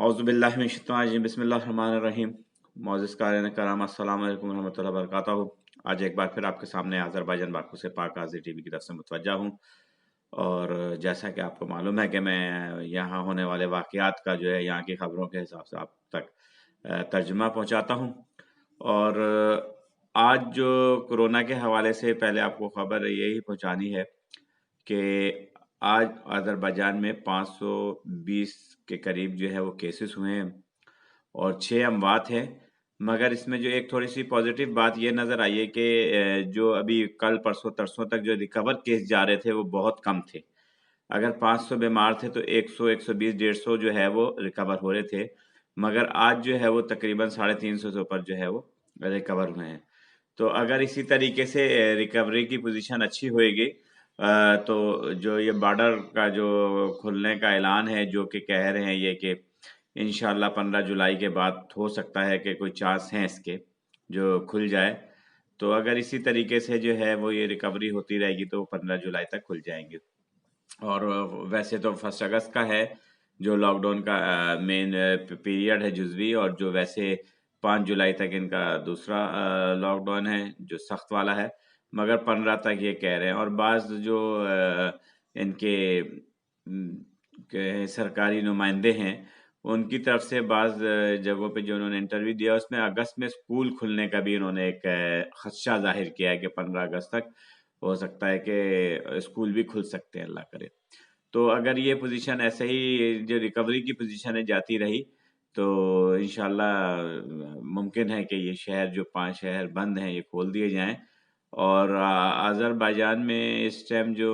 औज़ुबिल्लाहि मिनश्शैतानिर्रजीम बिस्मिल्लाहिर्रहमानिर्रहीम। मोअज़्ज़िज़ क़ारिन किराम अस्सलामु अलैकुम रहमतुल्लाहि व बरकातहू। आज एक बार फिर आपके सामने अज़रबैजान बाकू से पाक आज़ी टीवी की तरफ से मुतवज्जा हूँ। और जैसा कि आपको मालूम है कि मैं यहाँ होने वाले वाक़यात का जो है यहाँ की ख़बरों के हिसाब से आप तक तर्जुमा पहुँचाता हूँ। और आज जो कोरोना के हवाले से पहले आपको ख़बर यही पहुँचानी है कि आज अज़रबैजान में 520 के करीब जो है वो केसेस हुए हैं और 6 अमवात हैं। मगर इसमें जो एक थोड़ी सी पॉजिटिव बात ये नज़र आई है कि जो अभी कल परसों तरसों तक जो रिकवर केस जा रहे थे वो बहुत कम थे। अगर 500 बीमार थे तो 100, 120, 150 जो है वो रिकवर हो रहे थे। मगर आज जो है वो तकरीबन 350 से ऊपर जो है वो रिकवर हुए हैं। तो अगर इसी तरीके से रिकवरी की पोजीशन अच्छी होएगी तो जो ये बॉर्डर का जो खुलने का ऐलान है जो कि कह रहे हैं ये कि इंशाल्लाह 15 जुलाई के बाद हो सकता है कि कोई चांस हैं इसके जो खुल जाए। तो अगर इसी तरीके से जो है वो ये रिकवरी होती रहेगी तो 15 जुलाई तक खुल जाएंगे। और वैसे तो 1 अगस्त का है जो लॉकडाउन का मेन पीरियड है जुज़वी, और जो वैसे 5 जुलाई तक इनका दूसरा लॉकडाउन है जो सख्त वाला है। मगर 15 तक ये कह रहे हैं। और बाज़ जो इनके सरकारी नुमाइंदे हैं उनकी तरफ से बाज़ जगहों पे जो उन्होंने इंटरव्यू दिया उसमें अगस्त में स्कूल खुलने का भी उन्होंने एक खदशा जाहिर किया है कि 15 अगस्त तक हो सकता है कि स्कूल भी खुल सकते हैं, अल्लाह करे। तो अगर ये पोजीशन ऐसे ही जो रिकवरी की पोजीशन है जाती रही तो इंशाल्लाह मुमकिन है कि ये शहर जो 5 शहर बंद हैं ये खोल दिए जाएं। और अज़रबैजान में इस टाइम जो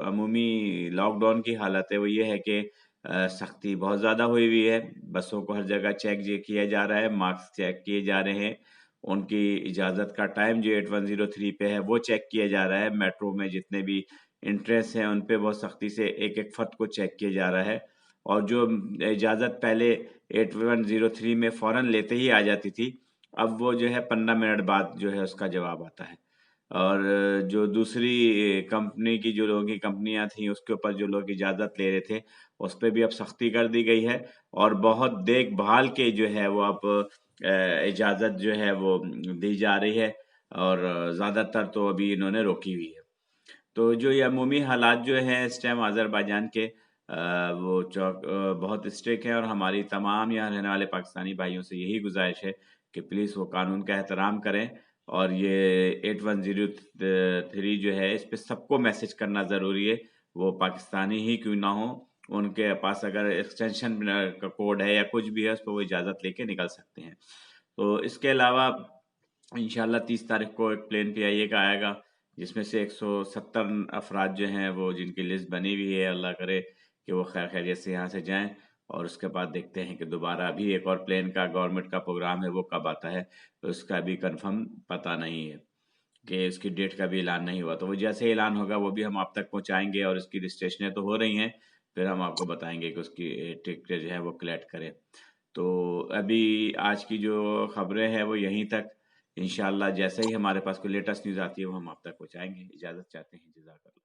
अमूमी लॉकडाउन की हालत है वो ये है कि सख्ती बहुत ज़्यादा हुई हुई है। बसों को हर जगह चेक किया जा रहा है, मार्क्स चेक किए जा रहे हैं, उनकी इजाज़त का टाइम जो 8103 पे है वो चेक किया जा रहा है। मेट्रो में जितने भी इंट्रेंस हैं उन पे बहुत सख्ती से एक एक फ़र्द को चेक किया जा रहा है। और जो इजाज़त पहले 8103 में फ़ौरन लेते ही आ जाती थी, अब वो जो है 15 मिनट बाद जो है उसका जवाब आता है। और जो दूसरी कंपनी की जो लोगों की कंपनियां थी उसके ऊपर जो लोग इजाज़त ले रहे थे उस पर भी अब सख्ती कर दी गई है। और बहुत देखभाल के जो है वो अब इजाज़त जो है वो दी जा रही है। और ज़्यादातर तो अभी इन्होंने रोकी हुई है। तो जो ये अमूमी हालात जो हैं इस टाइम अज़रबैजान के वो बहुत स्ट्रिक्ट हैं। और हमारी तमाम यहाँ रहने वाले पाकिस्तानी भाइयों से यही गुजारिश है कि प्लीज़ वो कानून का एहतराम करें। और ये 8103 जो है इस पे सबको मैसेज करना ज़रूरी है, वो पाकिस्तानी ही क्यों ना हो। उनके पास अगर एक्सटेंशन का कोड है या कुछ भी है उस पर वो इजाज़त लेके निकल सकते हैं। तो इसके अलावा इंशाल्लाह 30 तारीख को एक प्लेन PIA का आएगा जिसमें से 170 अफराद जो हैं वो जिनकी लिस्ट बनी हुई है, अल्लाह करे कि वो खैर खैरियत से यहाँ से जाएं। और उसके बाद देखते हैं कि दोबारा अभी एक और प्लेन का गवर्नमेंट का प्रोग्राम है वो कब आता है, तो उसका भी कंफर्म पता नहीं है कि इसकी डेट का भी ऐलान नहीं हुआ। तो वो जैसे ऐलान होगा वो भी हम आप तक पहुँचाएंगे। और इसकी रजिस्ट्रेशनें तो हो रही हैं, फिर हम आपको बताएंगे कि उसकी टिकट जो है वो कलेक्ट करें। तो अभी आज की जो खबरें हैं वो यहीं तक। इंशाल्लाह जैसे ही हमारे पास कोई लेटेस्ट न्यूज़ आती है वो हम आप तक पहुँचाएंगे। इजाज़त चाहते हैं, जज़ाकल्लाह।